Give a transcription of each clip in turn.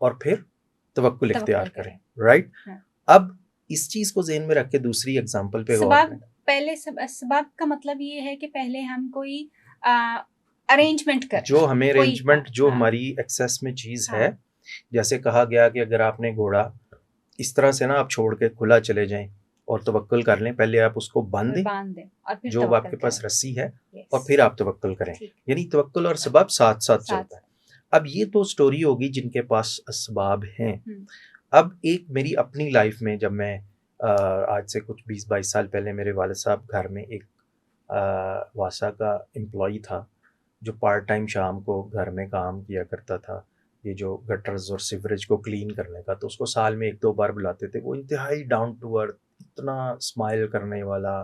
اور پھر توکل اختیار توکل کریں. کریں. رائٹ. ہاں. اب اس چیز کو ذہن میں رکھ کے دوسری اگزامپل پہ غور سباب کریں. پہلے سباب کا مطلب یہ ہے کہ پہلے ہم کوئی ارینجمنٹ کریں. جو ہمیں کوئی ارینجمنٹ جو ہاں ہماری ایکسیس میں چیز ہاں ہے، جیسے کہا گیا کہ اگر آپ نے گھوڑا اس طرح سے نا آپ چھوڑ کے کھلا چلے جائیں اور توکل کر لیں، پہلے آپ اس کو باندھ دیں باندھ دیں اور پھر جو آپ توکل کے پاس کریں. رسی ہے، Yes. اور پھر آپ توکل کریں. ٹھیک. یعنی توکل اور سبب ساتھ ساتھ ساتھ چلتا ہے. اب یہ تو سٹوری ہوگی جن کے پاس اسباب ہیں. ہم. اب ایک میری اپنی لائف میں جب میں آج سے کچھ 20-22 سال پہلے میرے والد صاحب گھر میں ایک واسا کا امپلائی تھا جو پارٹ ٹائم شام کو گھر میں کام کیا کرتا تھا، یہ جو گٹرز اور سیوریج کو کلین کرنے کا. تو اس کو سال میں 1-2 بار بلاتے تھے. وہ انتہائی ڈاؤن ٹو ارتھ، اتنا اسمائل کرنے والا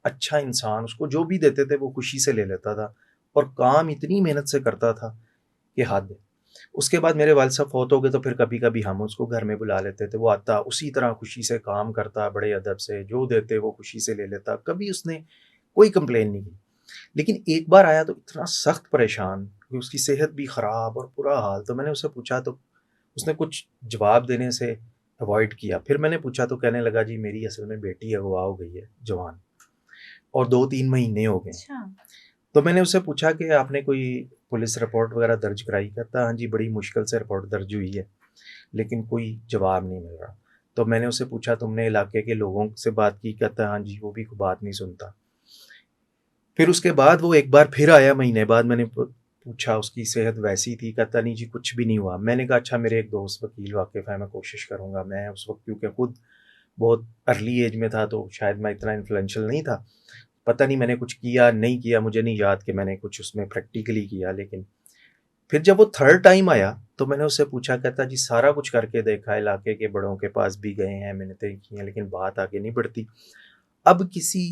اچھا انسان. اس کو جو بھی دیتے تھے وہ خوشی سے لے لیتا تھا، اور کام اتنی محنت سے کرتا تھا کہ حد ہے. اس کے بعد میرے والد صاحب فوت ہو گئے تو پھر کبھی کبھی ہم اس کو گھر میں بلا لیتے تھے. وہ آتا اسی طرح خوشی سے کام کرتا، بڑے ادب سے، جو دیتے وہ خوشی سے لے لیتا. کبھی اس نے کوئی کمپلین نہیں کی. لیکن ایک بار آیا تو اتنا سخت پریشان کہ اس کی صحت بھی خراب اور برا حال. تو میں نے اسے پوچھا تو اس نے کچھ جواب دینے سے اوائڈ کیا. پھر میں نے پوچھا تو کہنے لگا جی میری اصل میں بیٹی اغوا ہو گئی ہے جوان، اور 2-3 مہینے ہو گئے. اچھا. تو میں نے اسے پوچھا کہ آپ نے کوئی پولیس رپورٹ وغیرہ درج کرائی؟ کہتا ہاں جی بڑی مشکل سے رپورٹ درج ہوئی ہے لیکن کوئی جواب نہیں مل رہا. تو میں نے اسے پوچھا تم نے علاقے کے لوگوں سے بات کی؟ کہتا ہاں جی وہ بھی کوئی بات نہیں سنتا. پھر اس کے بعد وہ ایک بار پھر آیا مہینے بعد. میں نے پوچھا اس کی صحت ویسی تھی؟ کہتا نہیں جی کچھ بھی نہیں ہوا. میں نے کہا اچھا میرے ایک دوست وکیل واقف ہے، میں کوشش کروں گا. میں اس وقت کیونکہ خود بہت ارلی ایج میں تھا تو شاید میں اتنا انفلوئنشل نہیں تھا. پتہ نہیں میں نے کچھ کیا نہیں کیا، مجھے نہیں یاد کہ میں نے کچھ اس میں پریکٹیکلی کیا. لیکن پھر جب وہ تھرڈ ٹائم آیا تو میں نے اس سے پوچھا. کہتا جی سارا کچھ کر کے دیکھا، علاقے کے بڑوں کے پاس بھی گئے ہیں، منتیں کی ہیں، لیکن بات آگے نہیں بڑھتی. اب کسی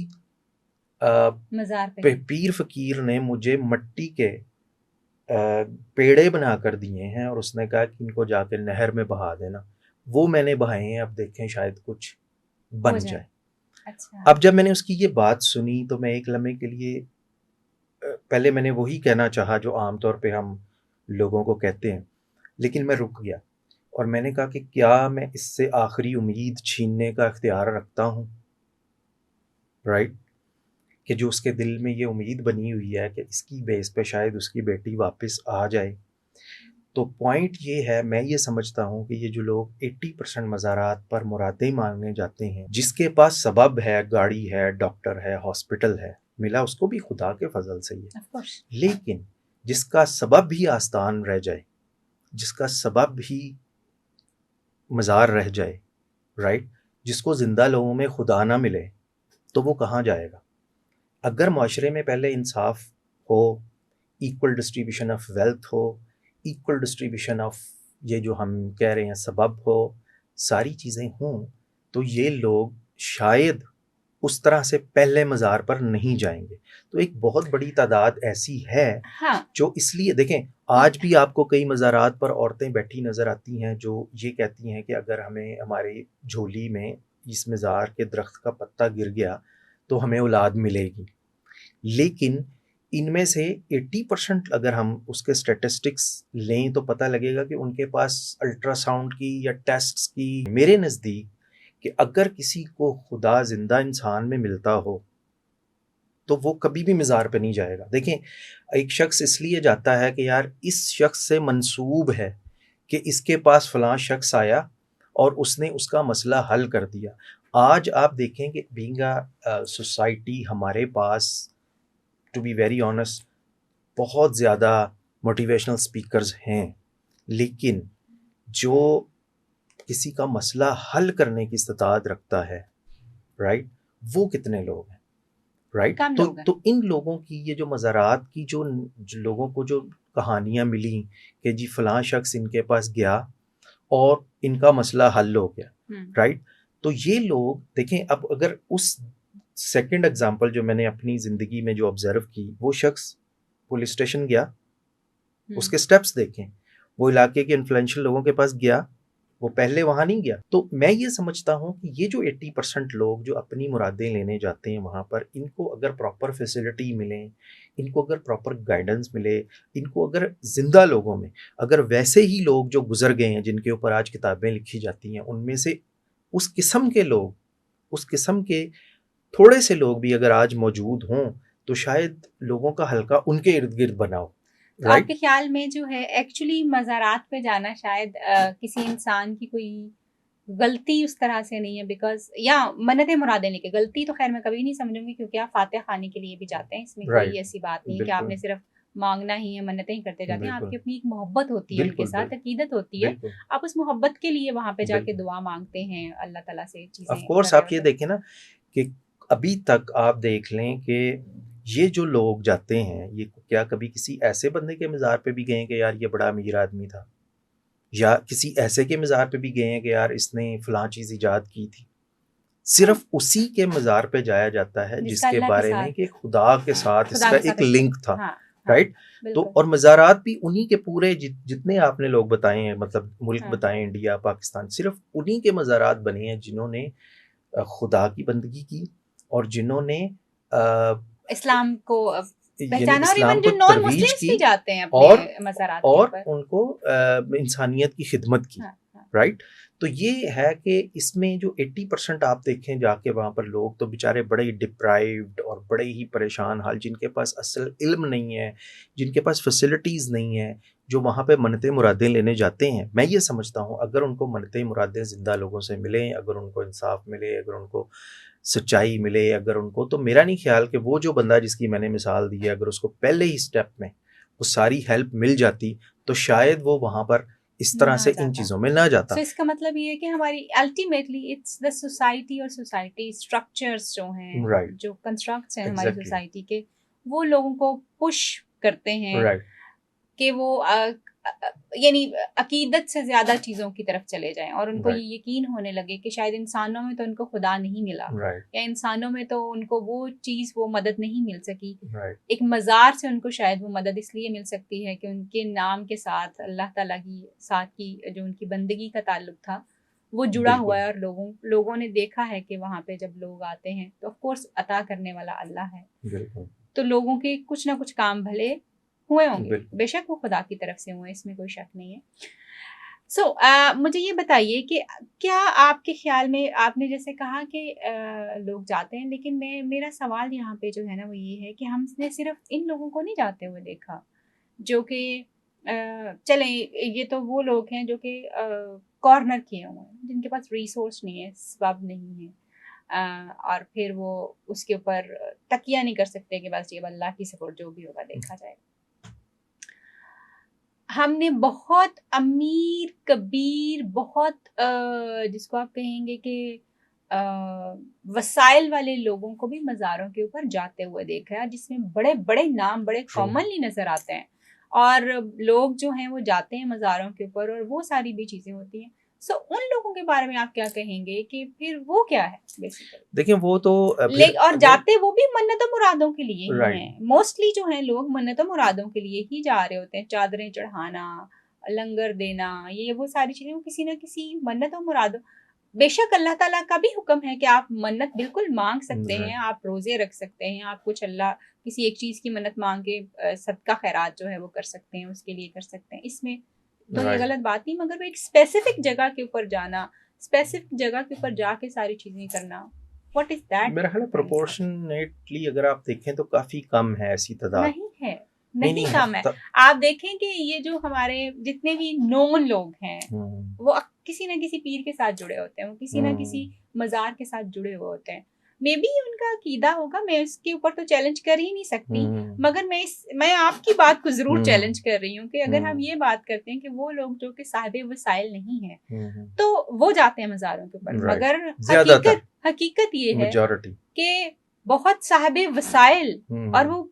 مزار پہ پیر فقیر نے مجھے مٹی کے پیڑے بنا کر دیے ہیں اور اس نے کہا کہ ان کو جا کے نہر میں بہا دینا. وہ میں نے بہائے ہیں، اب دیکھیں شاید کچھ بن جائے. اچھا. اب جب میں نے اس کی یہ بات سنی تو میں ایک لمحے کے لیے پہلے میں نے وہی کہنا چاہا جو عام طور پہ ہم لوگوں کو کہتے ہیں، لیکن میں رک گیا اور میں نے کہا کہ کیا میں اس سے آخری امید چھیننے کا اختیار رکھتا ہوں؟ رائٹ. کہ جو اس کے دل میں یہ امید بنی ہوئی ہے کہ اس کی بیس پہ شاید اس کی بیٹی واپس آ جائے. تو پوائنٹ یہ ہے، میں یہ سمجھتا ہوں کہ یہ جو لوگ 80% مزارات پر مرادیں مانگنے جاتے ہیں، جس کے پاس سبب ہے، گاڑی ہے، ڈاکٹر ہے، ہاسپٹل ہے، ملا اس کو بھی خدا کے فضل سے ہی ہے. لیکن جس کا سبب بھی آستان رہ جائے، جس کا سبب بھی مزار رہ جائے، رائٹ، جس کو زندہ لوگوں میں خدا نہ ملے، تو وہ کہاں جائے گا؟ اگر معاشرے میں پہلے انصاف ہو، ایکول ڈسٹریبیوشن آف ویلتھ ہو، ایکول ڈسٹریبیوشن آف یہ جو ہم کہہ رہے ہیں سبب ہو، ساری چیزیں ہوں، تو یہ لوگ شاید اس طرح سے پہلے مزار پر نہیں جائیں گے. تو ایک بہت بڑی تعداد ایسی ہے جو اس لیے دیکھیں آج بھی آپ کو کئی مزارات پر عورتیں بیٹھی نظر آتی ہیں جو یہ کہتی ہیں کہ اگر ہمیں ہماری جھولی میں اس مزار کے درخت کا پتا گر گیا تو ہمیں اولاد ملے گی. لیکن ان میں سے 80% اگر ہم اس کے سٹیٹسٹکس لیں تو پتہ لگے گا کہ ان کے پاس الٹرا ساؤنڈ کی یا ٹیسٹس کی، میرے نزدیک کہ اگر کسی کو خدا زندہ انسان میں ملتا ہو تو وہ کبھی بھی مزار پہ نہیں جائے گا. دیکھیں ایک شخص اس لیے جاتا ہے کہ یار اس شخص سے منسوب ہے کہ اس کے پاس فلاں شخص آیا اور اس نے اس کا مسئلہ حل کر دیا. آج آپ دیکھیں کہ بینگ اے سوسائٹی ہمارے پاس ٹو بی ویری آنیسٹ بہت زیادہ موٹیویشنل سپیکرز ہیں، لیکن جو کسی کا مسئلہ حل کرنے کی استطاعت رکھتا ہے، رائٹ، وہ کتنے لوگ ہیں؟ رائٹ. تو ان لوگوں کی یہ جو مزارات کی جو لوگوں کو جو کہانیاں ملیں کہ جی فلاں شخص ان کے پاس گیا اور ان کا مسئلہ حل ہو گیا، رائٹ. تو یہ لوگ دیکھیں، اب اگر اس سیکنڈ اگزامپل جو میں نے اپنی زندگی میں جو آبزرو کی، وہ شخص پولیس اسٹیشن گیا، اس کے سٹیپس دیکھیں، وہ علاقے کے انفلوئنشل لوگوں کے پاس گیا، وہ پہلے وہاں نہیں گیا. تو میں یہ سمجھتا ہوں کہ یہ جو 80% لوگ جو اپنی مرادیں لینے جاتے ہیں وہاں پر، ان کو اگر پراپر فیسلٹی ملیں، ان کو اگر پراپر گائیڈنس ملے، ان کو اگر زندہ لوگوں میں اگر ویسے ہی لوگ جو گزر گئے ہیں جن کے اوپر آج کتابیں لکھی جاتی ہیں، ان میں سے اس قسم کے لوگ، اس قسم کے تھوڑے سے لوگ بھی اگر آج موجود ہوں تو شاید لوگوں کا حلقہ ان کے ارد گرد بناؤ. تو آپ کے خیال میں جو ہے ایکچولی مزارات پہ جانا شاید کسی انسان کی کوئی غلطی اس طرح سے نہیں ہے، بیکاز یا منتیں مرادیں لے کے، غلطی تو خیر میں کبھی نہیں سمجھوں گی کیونکہ آپ فاتح خانے کے لیے بھی جاتے ہیں، اس میں کوئی ایسی بات نہیں ہے کہ آپ نے صرف مانگنا ہی ہے، منتیں ہی کرتے جاتے ہیں. آپ کی اپنی ایک محبت ہوتی ہے ان کے ساتھ، عقیدت ہوتی ہے، آپ اس محبت کے لیے وہاں پہ جا کے دعا مانگتے ہیں اللہ تعالیٰ سے چیزیں. آف کورس آپ یہ دیکھیں نا کہ ابھی تک آپ دیکھ لیں کہ یہ جو لوگ جاتے ہیں یہ کیا کبھی کسی ایسے بندے کے مزار پہ بھی گئے ہیں کہ یار یہ بڑا امیر آدمی تھا، یا کسی ایسے کے مزار پہ بھی گئے ہیں کہ یار اس نے فلاں چیز ایجاد کی تھی. صرف اسی کے مزار پہ جایا جاتا ہے جس کے بارے میں کہ خدا کے ساتھ اس کا ایک لنک تھا، رائٹ. تو اور مزارات بھی انہی کے پورے جتنے آپ نے لوگ بتائے ہیں، مطلب ملک بتائے انڈیا پاکستان، صرف انہی کے مزارات بنے ہیں جنہوں نے خدا کی بندگی کی اور جنہوں نے اسلام کو یعنی اسلام کو ترویج کی اور ان کو انسانیت کی خدمت کی، رائٹ. تو یہ ہے کہ اس میں جو 80% آپ دیکھیں جا کے وہاں پر لوگ تو بیچارے بڑے ہی ڈپرائیوڈ اور بڑے ہی پریشان حال، جن کے پاس اصل علم نہیں ہے، جن کے پاس فیسلٹیز نہیں ہیں، جو وہاں پہ منتیں مرادیں لینے جاتے ہیں. میں یہ سمجھتا ہوں اگر ان کو منتیں مرادیں زندہ لوگوں سے ملیں، اگر ان کو انصاف ملے، اگر ان کو سچائی ملے، اگر ان کو، تو میرا نہیں خیال کہ وہ جو بندہ جس کی میں نے مثال دی ہے اگر اس کو پہلے ہی سٹیپ میں وہ ساری ہیلپ مل جاتی تو شاید وہ وہاں پر اس طرح سے ان چیزوں میں نہ جاتا. تو اس کا مطلب یہ ہے کہ ہماری الٹیمیٹلی اٹس دا سوسائٹی اور سوسائٹی اسٹرکچرز جو ہیں، جو کنسٹرکٹس ہیں ہماری سوسائٹی کے، وہ لوگوں کو پش کرتے ہیں کہ وہ یعنی عقیدت سے زیادہ چیزوں کی طرف چلے جائیں، اور ان کو یہ یقین ہونے لگے کہ شاید انسانوں میں تو ان کو خدا نہیں ملا، یا انسانوں میں تو ان کو وہ چیز، وہ مدد نہیں مل سکی. ایک مزار سے ان کو شاید وہ مدد اس لیے مل سکتی ہے کہ ان کے نام کے ساتھ اللہ تعالیٰ کی ساتھ کی جو ان کی بندگی کا تعلق تھا وہ جڑا ہوا ہے، اور لوگوں نے دیکھا ہے کہ وہاں پہ جب لوگ آتے ہیں تو آف کورس عطا کرنے والا اللہ ہے، تو لوگوں کے کچھ نہ کچھ کام بھلے ہوئے ہوں گے، بے شک وہ خدا کی طرف سے ہوئے، اس میں کوئی شک نہیں ہے. سو مجھے یہ بتائیے کہ کیا آپ کے خیال میں، آپ نے جیسے کہا کہ لوگ جاتے ہیں، لیکن میرا سوال یہاں پہ جو ہے نا وہ یہ ہے کہ ہم نے صرف ان لوگوں کو نہیں جاتے ہوئے دیکھا جو کہ چلیں یہ تو وہ لوگ ہیں جو کہ کارنر کیے ہوئے ہیں، جن کے پاس ریسورس نہیں ہے، سبب نہیں ہے، اور پھر وہ اس کے اوپر تکیہ نہیں کر سکتے کہ بس یہ اللہ کی سپورٹ جو بھی ہوگا دیکھا جائے. ہم نے بہت امیر کبیر، بہت جس کو آپ کہیں گے کہ وسائل والے لوگوں کو بھی مزاروں کے اوپر جاتے ہوئے دیکھا ہے، جس میں بڑے بڑے نام بڑے کامنلی نظر آتے ہیں، اور لوگ جو ہیں وہ جاتے ہیں مزاروں کے اوپر اور وہ ساری بھی چیزیں ہوتی ہیں. سو ان لوگوں کے بارے میں آپ کیا کہیں گے کہ پھر وہ کیا ہے بیسیکلی؟ دیکھیں وہ تو اور جاتے وہ بھی منت و مرادوں کے لیے ہی ہیں، موسٹلی جو ہیں لوگ منت و مرادوں کے لیے ہی جا رہے ہوتے ہیں، چادریں چڑھانا، لنگر دینا، یہ وہ ساری چیزیں وہ کسی نہ کسی منت و مرادوں. بے شک اللہ تعالیٰ کا بھی حکم ہے کہ آپ منت بالکل مانگ سکتے ہیں، آپ روزے رکھ سکتے ہیں، آپ کچھ اللہ کسی ایک چیز کی منت مانگ کے صدقہ خیرات جو ہے وہ کر سکتے ہیں، اس کے لیے کر سکتے ہیں، اس میں تو یہ غلط بات نہیں. مگر وہ ایک اسپیسیفک جگہ کے اوپر جانا، اسپیسیفک جگہ کے اوپر جا کے ساری چیزیں کرنا، واٹ از دیٹ؟ میرا خیال ہے پروپورشنیٹلی اگر آپ دیکھیں تو کافی کم ہے ایسی تعداد. نہیں کم ہے. آپ دیکھیں کہ یہ جو ہمارے جتنے بھی نون لوگ ہیں وہ کسی نہ کسی پیر کے ساتھ جڑے ہوتے ہیں، وہ کسی نہ کسی مزار کے ساتھ جڑے ہوئے ہوتے ہیں. مے بی ان کا عقیدہ ہوگا، میں اس کے اوپر تو چیلنج کر ہی نہیں سکتی، مگر میں آپ کی بات کو ضرور چیلنج کر رہی ہوں کہ اگر ہم یہ بات کرتے ہیں کہ وہ لوگ جو کہ صاحب وسائل نہیں ہیں تو وہ جاتے ہیں مزاروں کے اوپر، مگر حقیقت یہ ہے کہ بہت صاحب وسائل اور وہ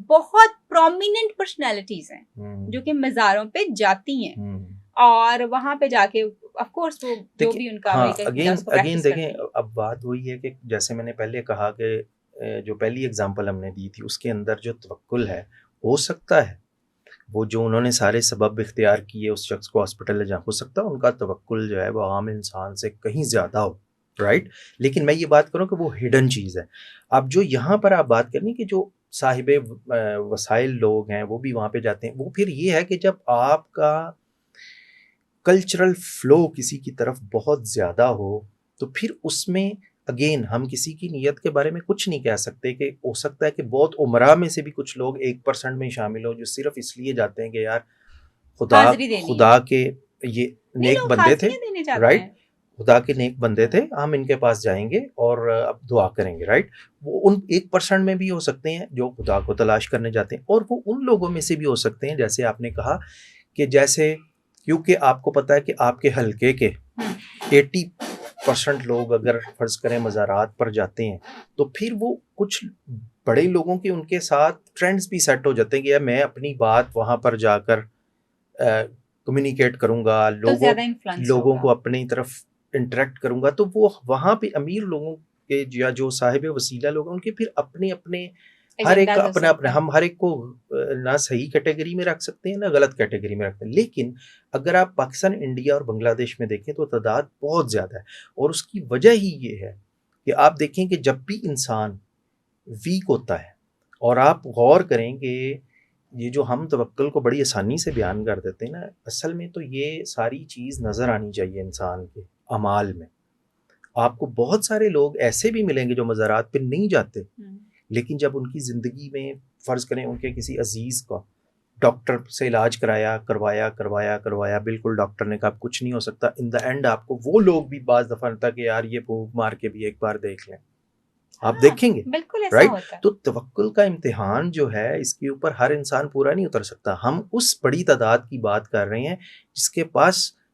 بہت پرومیننٹ پرسنالٹیز ہیں جو کہ مزاروں پہ جاتی ہیں، اور وہاں پہ جا کے آف کورس وہ جو بھی ان کا اگین دیکھیں اب بات وہی ہے کہ جیسے میں نے پہلے کہا کہ جو پہلی اگزامپل ہم نے دی تھی اس کے اندر جو توکل ہے، ہو سکتا ہے وہ جو انہوں نے سارے سبب اختیار کیے اس شخص کو ہاسپٹل لے جا، ہو سکتا ہے ان کا توکل جو ہے وہ عام انسان سے کہیں زیادہ ہو، رائٹ. لیکن میں یہ بات کروں کہ وہ ہڈن چیز ہے. اب جو یہاں پر آپ بات کرنی کہ جو صاحب وسائل لوگ ہیں وہ بھی وہاں پہ جاتے ہیں. وہ پھر یہ ہے کہ جب آپ کا کلچرل فلو کسی کی طرف بہت زیادہ ہو تو پھر اس میں اگین ہم کسی کی نیت کے بارے میں کچھ نہیں کہہ سکتے. کہ ہو سکتا ہے کہ بہت عمرہ میں سے بھی کچھ لوگ 1% میں شامل ہو جو صرف اس لیے جاتے ہیں کہ یار حاضری دینی ہے. خدا کے یہ نہیں، نیک لوگ بندے تھے، حاضریاں دینے جاتے رائٹ، ہیں. خدا کے نیک بندے تھے، ہم ان کے پاس جائیں گے اور اب دعا کریں گے، رائٹ. وہ ان 1% میں بھی ہو سکتے ہیں جو خدا کو تلاش کرنے جاتے ہیں، اور وہ ان لوگوں میں سے بھی ہو سکتے ہیں جیسے آپ نے کہا کہ جیسے کیونکہ آپ کو پتہ ہے کہ آپ کے حلقے کے 80% لوگ اگر فرض کریں مزارات پر جاتے ہیں تو پھر وہ کچھ بڑے لوگوں کے ان کے ساتھ ٹرینڈز بھی سیٹ ہو جاتے ہیں کہ میں اپنی بات وہاں پر جا کر کمیونیکیٹ کروں گا، لوگوں کو اپنی طرف انٹریکٹ کروں گا. تو وہ وہاں پہ امیر لوگوں کے یا جو صاحب وسیلہ لوگ ہیں ان کے پھر اپنے اپنے ہر ایک کا اپنا اپنا، ہم ہر ایک کو نہ صحیح کیٹیگری میں رکھ سکتے ہیں نہ غلط کیٹیگری میں رکھتے ہیں. لیکن اگر آپ پاکستان، انڈیا اور بنگلہ دیش میں دیکھیں تو تعداد بہت زیادہ ہے، اور اس کی وجہ ہی یہ ہے کہ آپ دیکھیں کہ جب بھی انسان ویک ہوتا ہے، اور آپ غور کریں کہ یہ جو ہم توکل کو بڑی آسانی سے بیان کر دیتے ہیں نا، اصل میں تو یہ ساری چیز نظر آنی چاہیے انسان کے اعمال میں. آپ کو بہت سارے لوگ ایسے بھی ملیں گے جو مزارات پہ نہیں جاتے، لیکن جب ان کی زندگی میں فرض کریں ان کے کسی عزیز کا ڈاکٹر سے علاج کروایا بالکل ڈاکٹر نے کہا کچھ نہیں ہو سکتا، ان دا اینڈ آپ کو وہ لوگ بھی بعض دفعہ لگتا کہ یار یہ پھونک مار کے بھی ایک بار دیکھ لیں. آپ دیکھیں گے رائٹ. تو توکل کا امتحان جو ہے اس کے اوپر ہر انسان پورا نہیں اتر سکتا. ہم اس بڑی تعداد کی بات کر رہے ہیں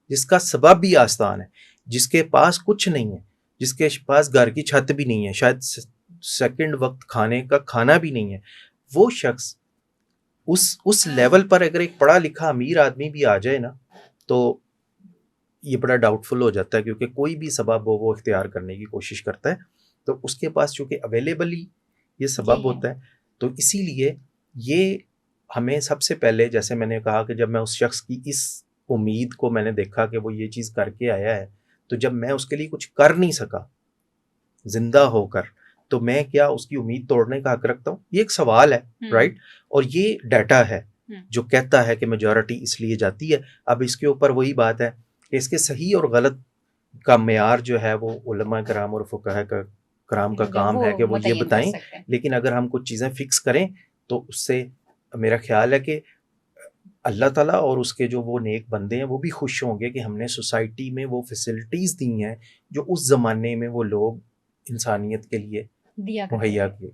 جس کا سبب بھی آسان ہے، جس کے پاس کچھ نہیں ہے، جس کے پاس گھر کی چھت بھی نہیں ہے، شاید سیکنڈ وقت کھانے کا کھانا بھی نہیں ہے. وہ شخص اس لیول پر اگر ایک پڑھا لکھا امیر آدمی بھی آ جائے نا تو یہ بڑا ڈاؤٹ فل ہو جاتا ہے، کیونکہ کوئی بھی سبب وہ اختیار کرنے کی کوشش کرتا ہے تو اس کے پاس چونکہ اویلیبل ہی یہ سبب ہوتا ہے. تو اسی لیے یہ ہمیں سب سے پہلے، جیسے میں نے کہا کہ جب میں اس شخص کی اس امید کو میں نے دیکھا کہ وہ یہ چیز کر کے آیا ہے، تو جب میں اس کے لیے کچھ کر نہیں سکا زندہ ہو کر، تو میں کیا اس کی امید توڑنے کا حق رکھتا ہوں؟ یہ ایک سوال ہے، رائٹ. اور یہ ڈیٹا ہے جو کہتا ہے کہ میجورٹی اس لیے جاتی ہے. اب اس کے اوپر وہی بات ہے کہ اس کے صحیح اور غلط کا معیار جو ہے وہ علماء کرام اور فقہاء کرام کا کام ہے کہ وہ یہ بتائیں. لیکن اگر ہم کچھ چیزیں فکس کریں تو اس سے میرا خیال ہے کہ اللہ تعالیٰ اور اس کے جو وہ نیک بندے ہیں وہ بھی خوش ہوں گے کہ ہم نے سوسائٹی میں وہ فیسلٹیز دی ہیں جو اس زمانے میں وہ لوگ انسانیت کے لیے مہیا کیے.